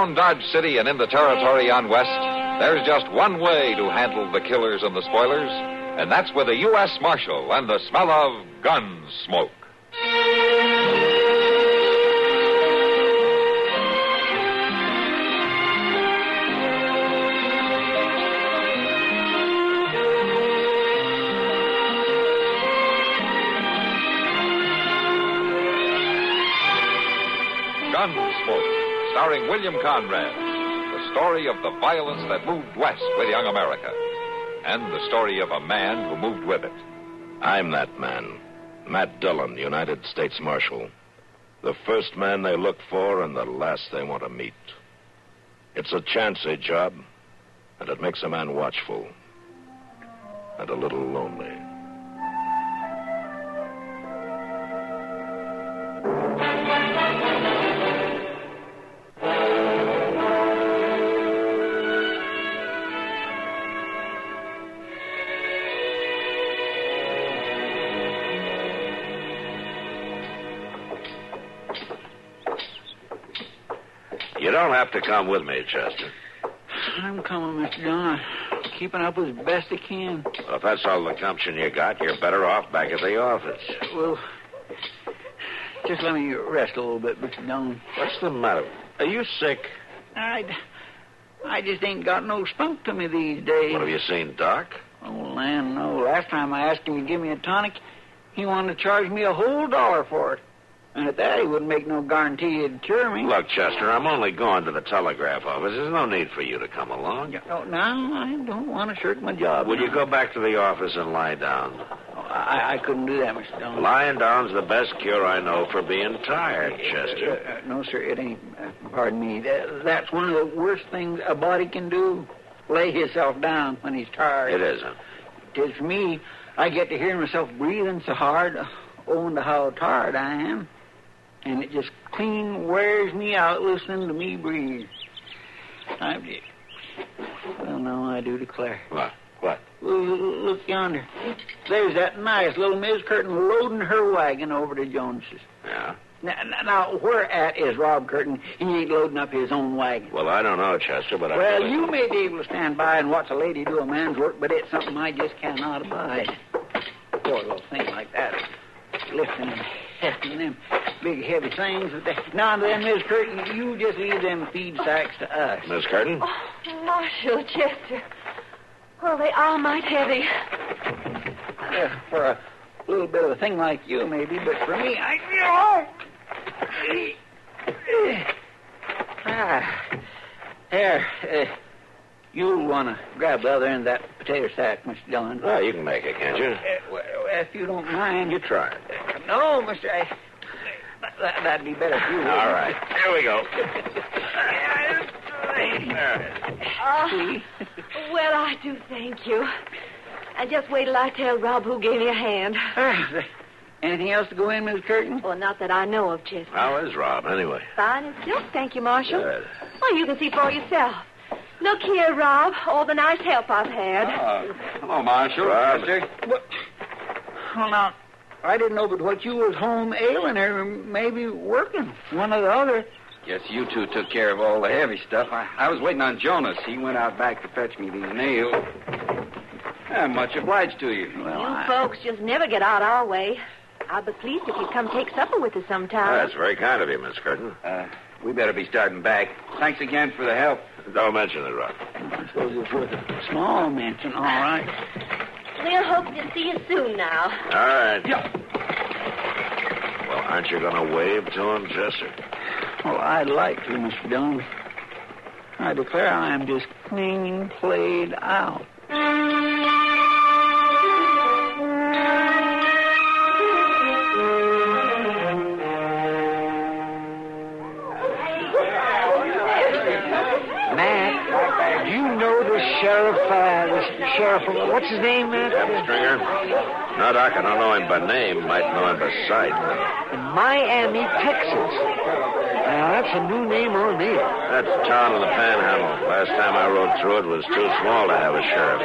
Around Dodge City and in the territory on West, there's just one way to handle the killers and the spoilers, and that's with a U.S. Marshal and the smell of Gunsmoke. Gunsmoke, starring William Conrad. The story of the violence that moved west with young America. And the story of a man who moved with it. I'm that man. Matt Dillon, United States Marshal. The first man they look for and the last they want to meet. It's a chancy job, and it makes a man watchful. And a little lonely. You don't have to come with me, Chester. I'm coming, Mr. John. Keeping up as best I can. Well, if that's all the gumption you got, you're better off back at the office. Well, just let me rest a little bit, Mr. John. What's the matter? Are you sick? I just ain't got no spunk to me these days. What, have you seen Doc? Oh, land, no. Last time I asked him to give me a tonic, he wanted to charge me a whole $1 for it. And at that, he wouldn't make no guarantee he'd cure me. Look, Chester, I'm only going to the telegraph office. There's no need for you to come along. No, I don't want to shirk my job. Will you go back to the office and lie down? Oh, I couldn't do that, Mr. Dillon. Lying down's the best cure I know for being tired, Chester. No, sir, it ain't. Pardon me. That's one of the worst things a body can do. Lay himself down when he's tired. It isn't. It is for me. I get to hear myself breathing so hard, owing to how tired I am. And it just clean wears me out listening to me breathe. Well, no, I do declare. What? Look yonder. There's that nice little Miss Curtin loading her wagon over to Jones's. Yeah? Now, where at is Rob Curtin? He ain't loading up his own wagon. Well, I don't know, Chester, but Well, you may be able to stand by and watch a lady do a man's work, but it's something I just cannot abide. Poor little thing like that. Lifting and hefting them big, heavy things. Now then, Miss Curtin, you just leave them feed sacks to us. Miss Curtin? Oh, Marshal, Chester. Well, they are mighty heavy. For a little bit of a thing like you, maybe, but for me, I... There. You'll want to grab the other end of that potato sack, Mr. Dillon. Well, you can make it, can't you? Well, if you don't mind. You try it. No, Mr. That'd be better for you. All right. Here we go. Well, I do thank you. And just wait till I tell Rob who gave me a hand. Anything else to go in, Miss Curtin? Well, not that I know of, Chester. How is Rob, anyway? Fine as silk, thank you, Marshal. Good. Well, you can see for yourself. Look here, Rob, all the nice help I've had. Hello, Marshal. Rob. Well, now, I didn't know but what you was home ailing or maybe working, one or the other. Guess you two took care of all the heavy stuff. I was waiting on Jonas. He went out back to fetch me these nails. I'm much obliged to you. Well, you folks just never get out our way. I'll be pleased if you'd come take supper with us sometime. That's very kind of you, Miss Curtin. We better be starting back. Thanks again for the help. Don't mention it, Rob. I suppose it's worth a small mention, all right. We'll hope to see you soon now. All right. Yeah. Well, aren't you going to wave to him, Chester? Well, I'd like to, Mr. Dillon. I declare I am just clean played out. Matt, do you know the sheriff, what's his name, Matt? Stringer? No, Doc, I don't know him by name. Might know him by sight. In Miami, Texas. Now, that's a new name on me. That's a town in the Panhandle. Last time I rode through it was too small to have a sheriff.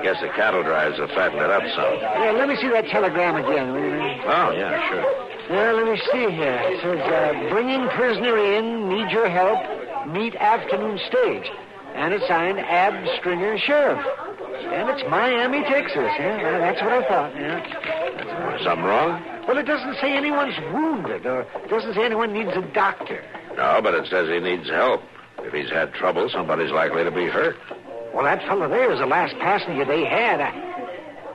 Guess the cattle drives have fattened it up some. Yeah, let me see that telegram again, will you? Oh, yeah, sure. Well, let me see here. It says, bringing prisoner in, need your help. Meet Afternoon Stage. And it's signed Ab Stringer, Sheriff. And it's Miami, Texas. Yeah, that's what I thought. Yeah. Something wrong? Well, it doesn't say anyone's wounded, or it doesn't say anyone needs a doctor. No, but it says he needs help. If he's had trouble, somebody's likely to be hurt. Well, that fellow there is the last passenger they had.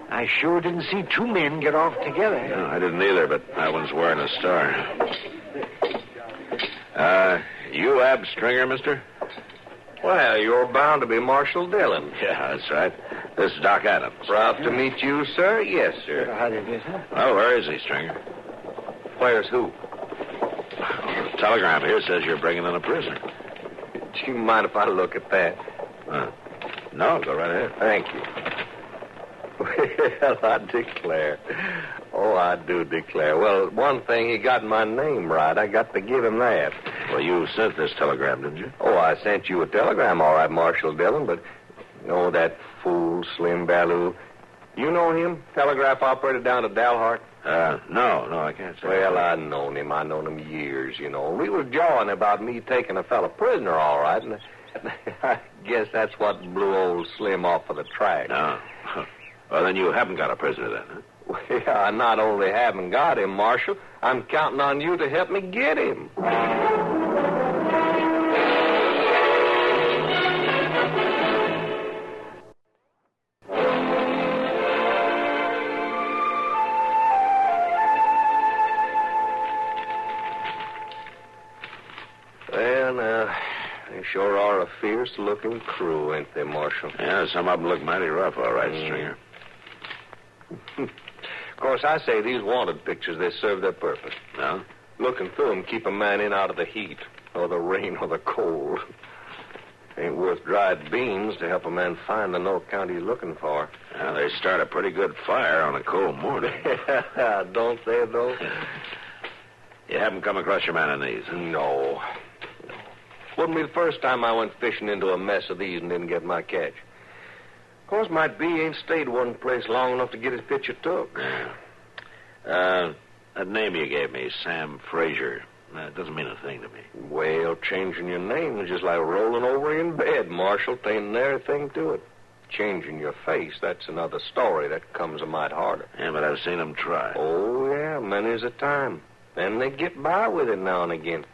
I sure didn't see two men get off together. No, I didn't either, but that one's wearing a star. You Ab Stringer, mister? Well, you're bound to be Marshal Dillon. Yeah, that's right. This is Doc Adams. Proud to meet you, sir. Yes, sir. How did you do? Oh, where is he, Stringer? Where's who? The telegram here says you're bringing in a prisoner. Do you mind if I look at that? No, go right ahead. Thank you. Well, I declare. Oh, I do declare. Well, one thing, he got my name right. I got to give him that. Well, you sent this telegram, didn't you? Oh, I sent you a telegram, all right, Marshal Dillon, but, that fool, Slim Ballou. You know him? Telegraph operator down at Dalhart? No, I can't say. Well, I've known him. I've known him years, We was jawing about me taking a fella prisoner, all right, and I guess that's what blew old Slim off of the track. No. Well, then you haven't got a prisoner then, huh? Well, I not only haven't got him, Marshal, I'm counting on you to help me get him. Well, now, they sure are a fierce-looking crew, ain't they, Marshal? Yeah, some of them look mighty rough, all right, Stringer. Of course, I say these wanted pictures, they serve their purpose. No? Looking through them keep a man in out of the heat, or the rain, or the cold. Ain't worth dried beans to help a man find the note count he's looking for. Well, they start a pretty good fire on a cold morning. Don't they, though? You haven't come across your man in these? No. Wouldn't be the first time I went fishing into a mess of these and didn't get my catch. Of course, might be he ain't stayed one place long enough to get his picture took. Yeah. That name you gave me, Sam Frazier, that doesn't mean a thing to me. Well, changing your name is just like rolling over in bed, Marshal. Ain't nary thing to it. Changing your face, that's another story. That comes a mite harder. Yeah, but I've seen them try. Oh, yeah, many's a time. Then they get by with it now and again.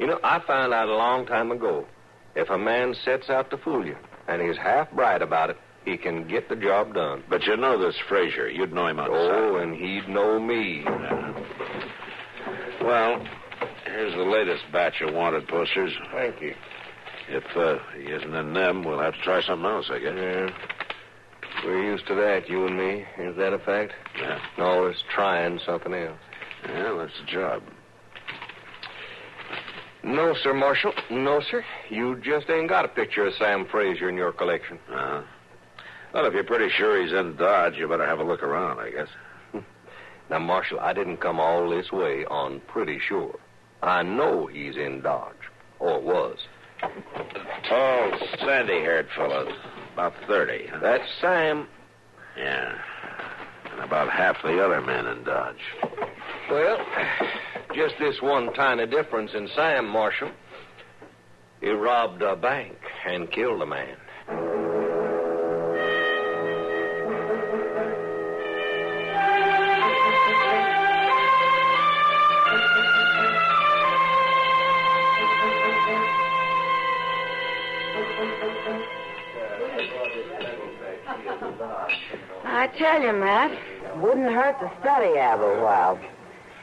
I found out a long time ago, if a man sets out to fool you, and he's half bright about it, he can get the job done. But you know this Frazier. You'd know him outside. Oh, and he'd know me. Yeah. Well, here's the latest batch of wanted posters. Thank you. If he isn't in them, we'll have to try something else, I guess. Yeah. We're used to that, you and me. Is that a fact? Yeah. Always trying something else. Yeah, that's the job. No, sir, Marshal. No, sir. You just ain't got a picture of Sam Frazier in your collection. Well, if you're pretty sure he's in Dodge, you better have a look around, I guess. Now, Marshal, I didn't come all this way on pretty sure. I know he's in Dodge. Or was. Tall, sandy-haired fellow. About 30. Huh? That's Sam. Yeah. And about half the other men in Dodge. Well, just this one tiny difference in Sam, Marshal. He robbed a bank and killed a man. I tell you, Matt, wouldn't hurt to study Ab a while.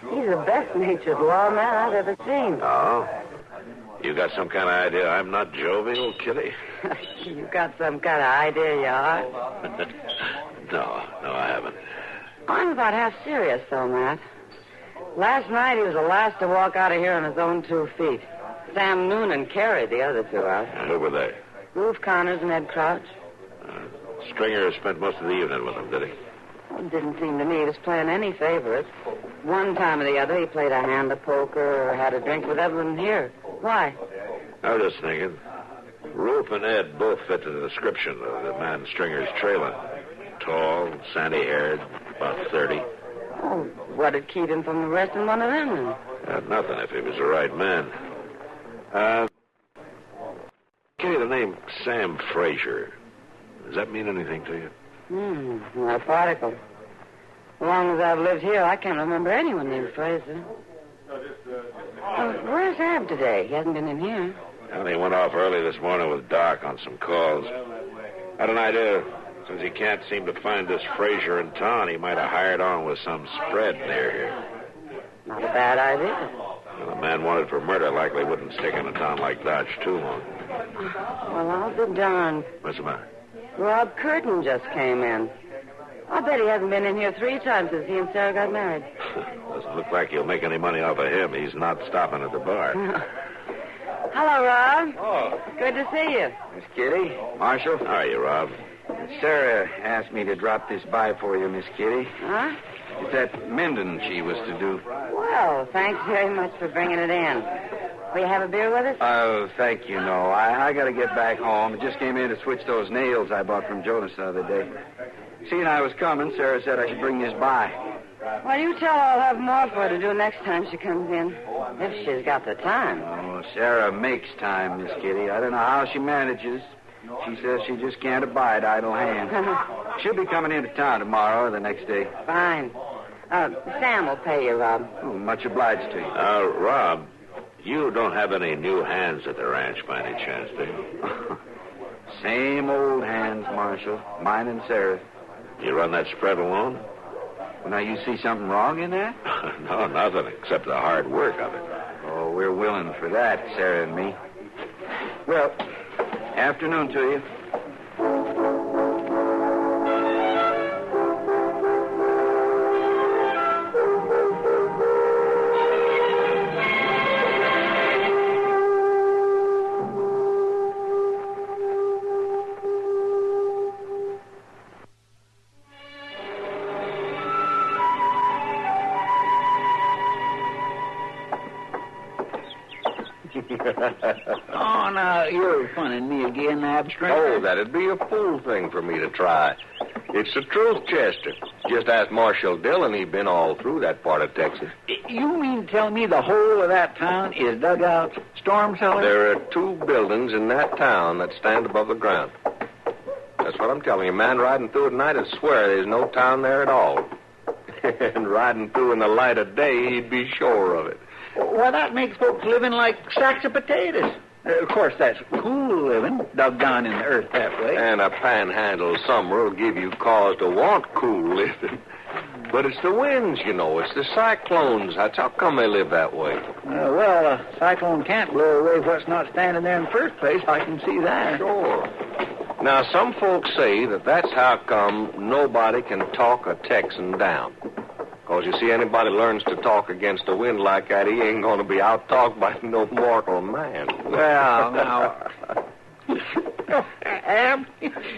He's the best-natured lawman I've ever seen. Oh? You got some kind of idea I'm not jovial, Kitty? You got some kind of idea you are? No, I haven't. I'm about half serious, though, Matt. Last night he was the last to walk out of here on his own 2 feet. Sam Noonan carried the other two out. Who were they? Ruth Connors and Ed Crouch. Stringer spent most of the evening with them, did he? Well, it didn't seem to me he was playing any favorites. One time or the other, he played a hand of poker or had a drink with everyone here. Why? I was just thinking. Ruth and Ed both fit the description of the man Stringer's trailing. Tall, sandy-haired, about 30. Oh, what did Keaton from arresting one of them then? Nothing if he was the right man. name Sam Frazier. Does that mean anything to you? Not a particle. As long as I've lived here, I can't remember anyone named Fraser. Where's Ab today? He hasn't been in here. Well, he went off early this morning with Doc on some calls. Had an idea. Since he can't seem to find this Frazier in town, he might have hired on with some spread near here. Not a bad idea. Well, the man wanted for murder likely wouldn't stick in a town like Dodge too long. Well, I'll be darned. What's the matter? Rob Curtin just came in. I bet he hasn't been in here 3 times since he and Sarah got married. Doesn't look like he'll make any money off of him. He's not stopping at the bar. Hello, Rob. Oh. Good to see you. Miss Kitty, Marshal. How are you, Rob? Sarah asked me to drop this by for you, Miss Kitty. Huh? It's that mending she was to do. Well, thanks very much for bringing it in. Will you have a beer with us? Oh, thank you, no. I got to get back home. I just came in to switch those nails I bought from Jonas the other day. Seeing I was coming, Sarah said I should bring this by. Well, you tell her I'll have more for her to do next time she comes in. If she's got the time. Oh, Sarah makes time, Miss Kitty. I don't know how she manages. She says she just can't abide idle hands. She'll be coming into town tomorrow or the next day. Fine. Sam will pay you, Rob. Oh, much obliged to you. Rob, you don't have any new hands at the ranch by any chance, do you? Same old hands, Marshal. Mine and Sarah. You run that spread alone? Well, now, you see something wrong in that? No, nothing except the hard work of it. Oh, we're willing for that, Sarah and me. Well, afternoon to you. Oh, now, you're funning me again, Abstract. Oh, that'd be a fool thing for me to try. It's the truth, Chester. Just ask Marshal Dillon. He'd been all through that part of Texas. You mean to tell me the whole of that town is dugouts, storm cellars? There are 2 buildings in that town that stand above the ground. That's what I'm telling you. A man riding through at night would swear there's no town there at all. And riding through in the light of day, he'd be sure of it. Well, that makes folks living like sacks of potatoes. Of course, that's cool living, dug down in the earth that way. And a panhandle summer will give you cause to want cool living. But it's the winds, you know. It's the cyclones. That's how come they live that way. Well, a cyclone can't blow away what's not standing there in the first place. I can see that. Sure. Now, some folks say that that's how come nobody can talk a Texan down. Because, you see, anybody learns to talk against the wind like that, he ain't going to be out-talked by no mortal man. Well, now... Ab,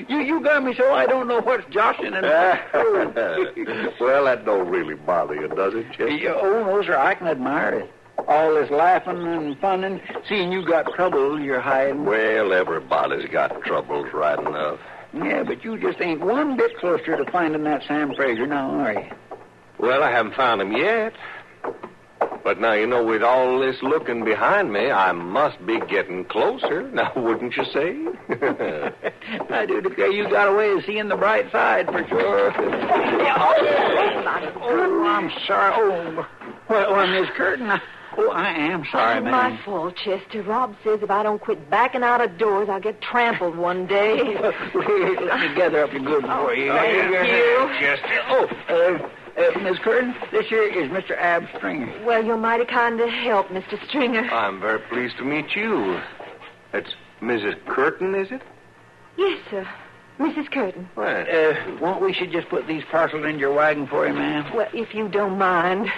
you got me so I don't know what's joshing and... Well, that don't really bother you, does it, Chester? Oh, no, sir, I can admire it. All this laughing and funning, seeing you got trouble you're hiding. Well, everybody's got troubles right enough. Yeah, but you just ain't one bit closer to finding that Sam Frazier now, are you? Well, I haven't found him yet. But now, you know, with all this looking behind me, I must be getting closer. Now, wouldn't you say? I do declare you got a way of seeing the bright side, for sure. Oh, I'm sorry. Oh, well, Miss Curtin, I am sorry, It's ma'am. my fault, Chester. Rob says if I don't quit backing out of doors, I'll get trampled one day. Let me gather up your goods for you. Thank you. Chester. Miss Curtin, this here is Mr. Ab Stringer. Well, you're mighty kind to help, Mr. Stringer. I'm very pleased to meet you. That's Mrs. Curtin, is it? Yes, sir. Mrs. Curtin. Well, Won't we should just put these parcels in your wagon for you, ma'am? Well, if you don't mind.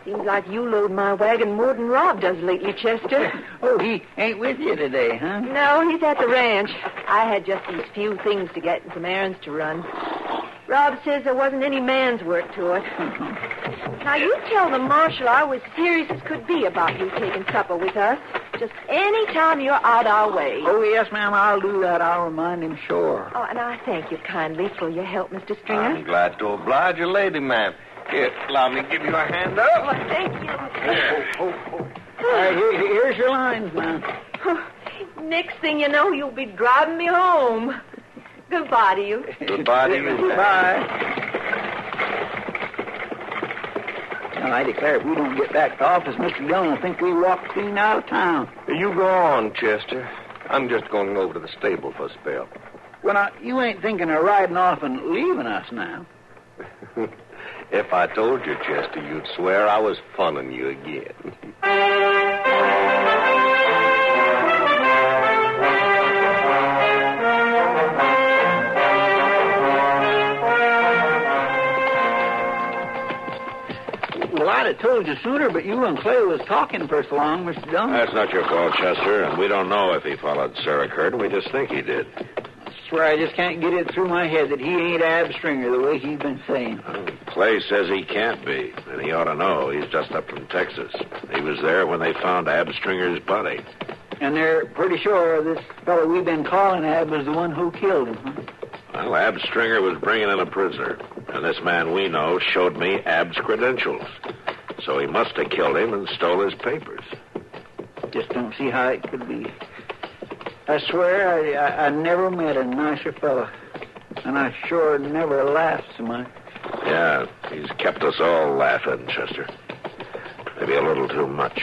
Seems like you load my wagon more than Rob does lately, Chester. Oh, he ain't with you today, huh? No, he's at the ranch. I had just these few things to get and some errands to run. Rob says there wasn't any man's work to it. Now, you tell the marshal I was serious as could be about you taking supper with us. Just any time you're out our way. Oh, yes, ma'am, I'll do that. I'll remind him, sure. Oh, and I thank you kindly for your help, Mr. Stringer. I'm glad to oblige you, lady, ma'am. Here, allow me to give you a hand up. Oh, thank you. Here's your lines, ma'am. Next thing you know, you'll be driving me home. Goodbye to you. Goodbye to you. Goodbye. Now, I declare, if we don't get back to office, Mr. Dillon will think we walked clean out of town. You go on, Chester. I'm just going over to the stable for a spell. Well, now, you ain't thinking of riding off and leaving us now. If I told you, Chester, you'd swear I was funning you again. Well, I'd have told you sooner, but you and Clay was talking for so long, Mr. Dillon. That's not your fault, Chester, and we don't know if he followed Sarah Curtin. We just think he did. I swear I just can't get it through my head that he ain't Ab Stringer the way he's been saying. Clay says he can't be, and he ought to know. He's just up from Texas. He was there when they found Ab Stringer's body. And they're pretty sure this fellow we've been calling Ab was the one who killed him, huh? Well, Ab Stringer was bringing in a prisoner, and this man we know showed me Ab's credentials. So he must have killed him and stole his papers. Just don't see how it could be. I swear I never met a nicer fellow, and I sure never laughed so much. Yeah, he's kept us all laughing, Chester. Maybe a little too much.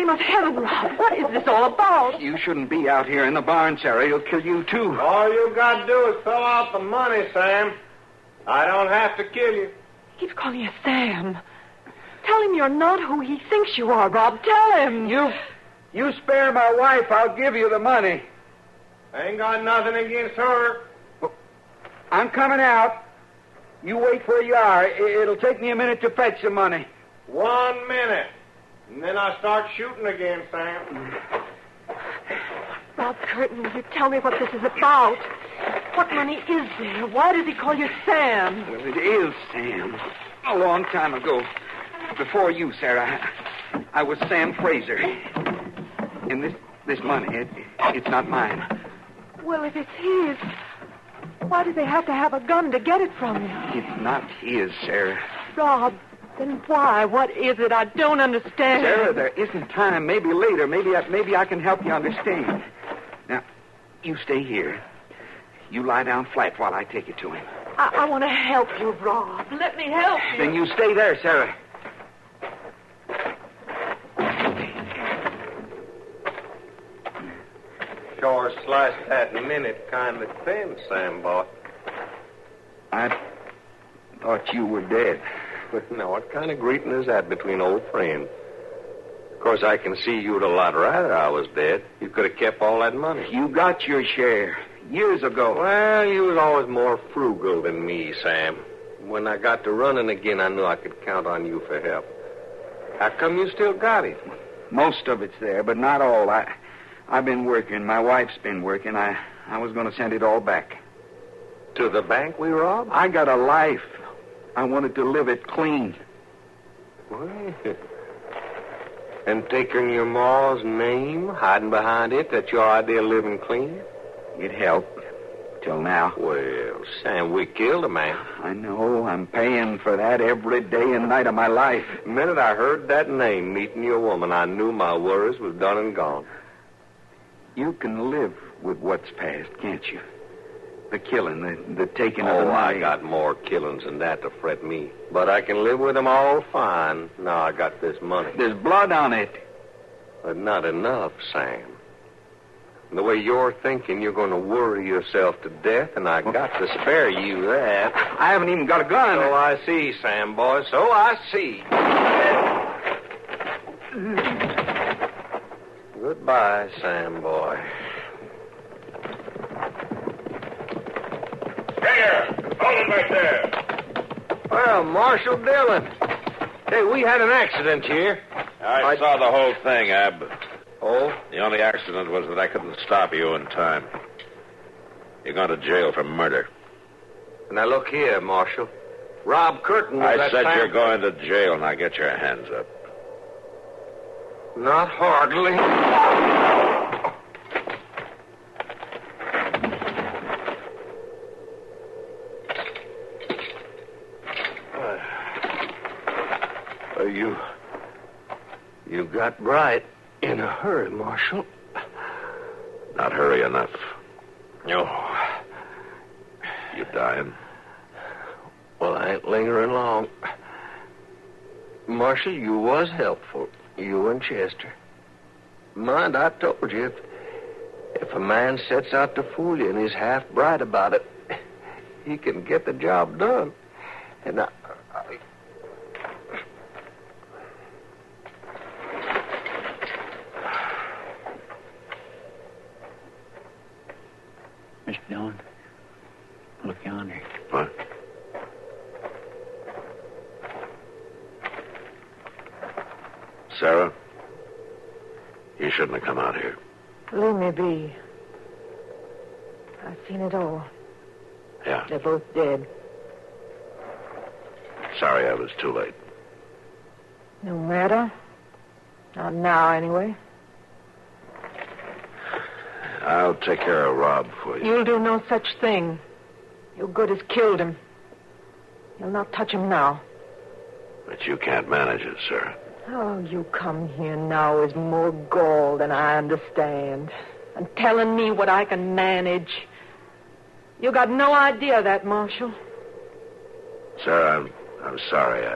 Of heaven, Rob, what is this all about? You shouldn't be out here in the barn, Sarah. He'll kill you, too. All you got to do is fill out the money, Sam. I don't have to kill you. He keeps calling you Sam. Tell him you're not who he thinks you are, Rob. Tell him. You spare my wife, I'll give you the money. I ain't got nothing against her. I'm coming out. You wait where you are. It'll take me a minute to fetch the money. 1 minute. And then I start shooting again, Sam. Rob Curtin, will you tell me what this is about? What money is there? Why does he call you Sam? Well, it is Sam. A long time ago. Before you, Sarah. I was Sam Fraser. And this money, it's not mine. Well, if it's his, why do they have to have a gun to get it from you? It's not his, Sarah. Rob, then why? What is it? I don't understand. Sarah, there isn't time. Maybe later. Maybe I can help you understand. Now, you stay here. You lie down flat while I take it to him. I want to help you, Rob. Let me help you. Then you stay there, Sarah. Sure sliced that minute kind of thin, Sam boy. I thought you were dead. Now, what kind of greeting is that between old friends? Of course, I can see you'd a lot rather I was dead. You could have kept all that money. You got your share years ago. Well, you was always more frugal than me, Sam. When I got to running again, I knew I could count on you for help. How come you still got it? Most of it's there, but not all. I've been working. My wife's been working. I was going to send it all back. To the bank we robbed? I got a life. I wanted to live it clean. Well, and taking your ma's name, hiding behind it, that's your idea of living clean? It helped. Till now. Well, Sam, we killed a man. I know. I'm paying for that every day and night of my life. The minute I heard that name meeting your woman, I knew my worries was done and gone. You can live with what's past, can't you? The killing, the taking of the money. I got more killings than that to fret me. But I can live with them all fine. Now I got this money. There's blood on it. But not enough, Sam. The way you're thinking, you're going to worry yourself to death, and I got to spare you that. I haven't even got a gun. So I see, Sam boy. So I see. Goodbye, Sam boy. Here! Hold him back there! Well, Marshal Dillon. Hey, we had an accident here. I saw the whole thing, Ab. Oh? The only accident was that I couldn't stop you in time. You're going to jail for murder. Now, look here, Marshal. Rob Curtin was I that said time... you're going to jail. Now get your hands up. Not hardly. got bright in a hurry, Marshal. Not hurry enough. No. You dying? Well, I ain't lingering long. Marshal, you was helpful. You and Chester. Mind, I told you, if a man sets out to fool you and he's half bright about it, he can get the job done. And I... Mr. Dillon, look yonder. What? Sarah, you shouldn't have come out here. Leave me be. I've seen it all. Yeah. They're both dead. Sorry I was too late. No matter. Not now, anyway. I'll take care of Rob for you. You'll do no such thing. Your good has killed him. You'll not touch him now. But you can't manage it, sir. Oh, you come here now is more gall than I understand. And telling me what I can manage. You got no idea of that, Marshal. Sir, I'm sorry.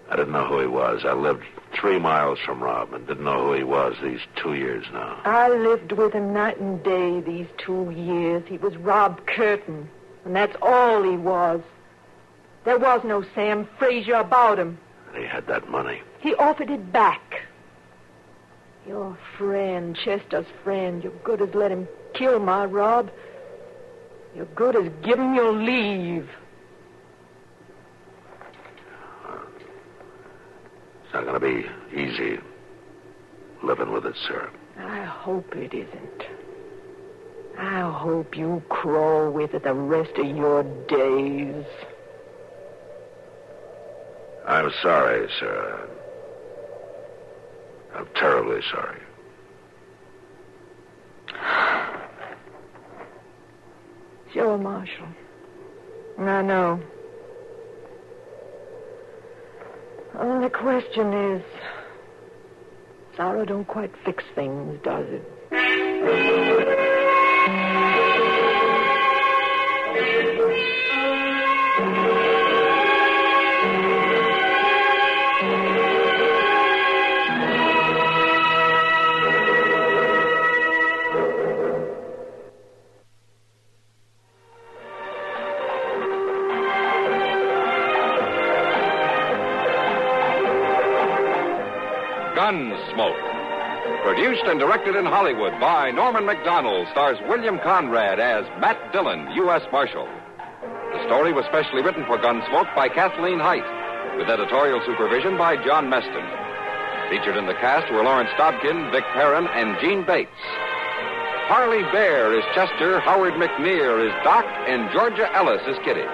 I didn't know who he was. I lived 3 miles from Rob and didn't know who he was these 2 years now. I lived with him night and day these 2 years. He was Rob Curtin, and that's all he was. There was no Sam Frazier about him. And he had that money. He offered it back. Your friend, Chester's friend, you're good as let him kill my Rob. You're good as give him your leave. It's not going to be easy living with it, sir. I hope it isn't. I hope you crawl with it the rest of your days. I'm sorry, sir. I'm terribly sorry. Sure, Marshal. I know. Well, the question is, sorrow don't quite fix things, does it? Gunsmoke. Produced and directed in Hollywood by Norman Macdonnell, stars William Conrad as Matt Dillon, U.S. Marshal. The story was specially written for Gunsmoke by Kathleen Height, with editorial supervision by John Meston. Featured in the cast were Lawrence Dobkin, Vic Perrin, and Jeanne Bates. Parley Baer is Chester, Howard McNear is Doc, and Georgia Ellis is Kitty.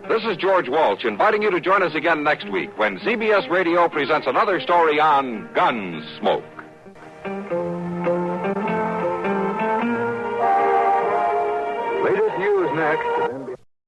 This is George Walsh inviting you to join us again next week when CBS Radio presents another story on Gunsmoke. Latest news next.